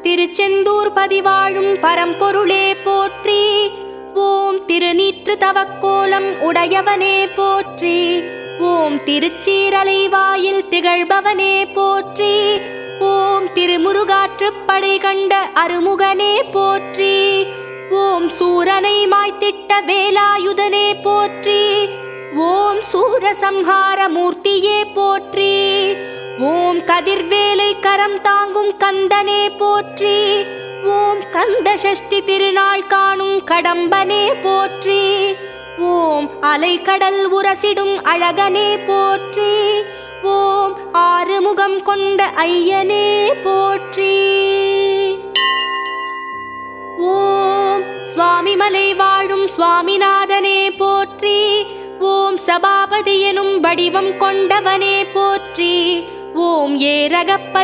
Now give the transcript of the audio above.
திருச்செந்தூர் பதிவாழும் பரம்பொருளே போற்றி. ஓம் திருநீற்று தவக்கோலம் உடையவனே போற்றி. ஓம் திருச்சீரலை வாயில் திகழ்பவனே போற்றி. ஓம் திருமுருகாற்றுப்படை கண்ட அருமுகனே போற்றி. ஓம் சூரனை மாய்த்திட்ட வேலாயுதனே போற்றி. ஓம் சூரசம்ஹார மூர்த்தியே போற்றி. ஓம் கதிர்வேலை கரம் தாங்கும் கந்தனே போற்றி. ஓம் கந்த சஷ்டி திருநாள் காணும் கடம்பனே போற்றி. ஓம் அலைக்கடல் உரசிடும் அழகனே போற்றி. ஓம் ஆறுமுகம் கொண்ட ஐயனே போற்றி. ஓம் சுவாமிமலை வாழும் சுவாமிநாதனே போற்றி. ஓம் சபாபதி எனும் வடிவம் கொண்டவனே போற்றி. ஓம் ஏரகப்ப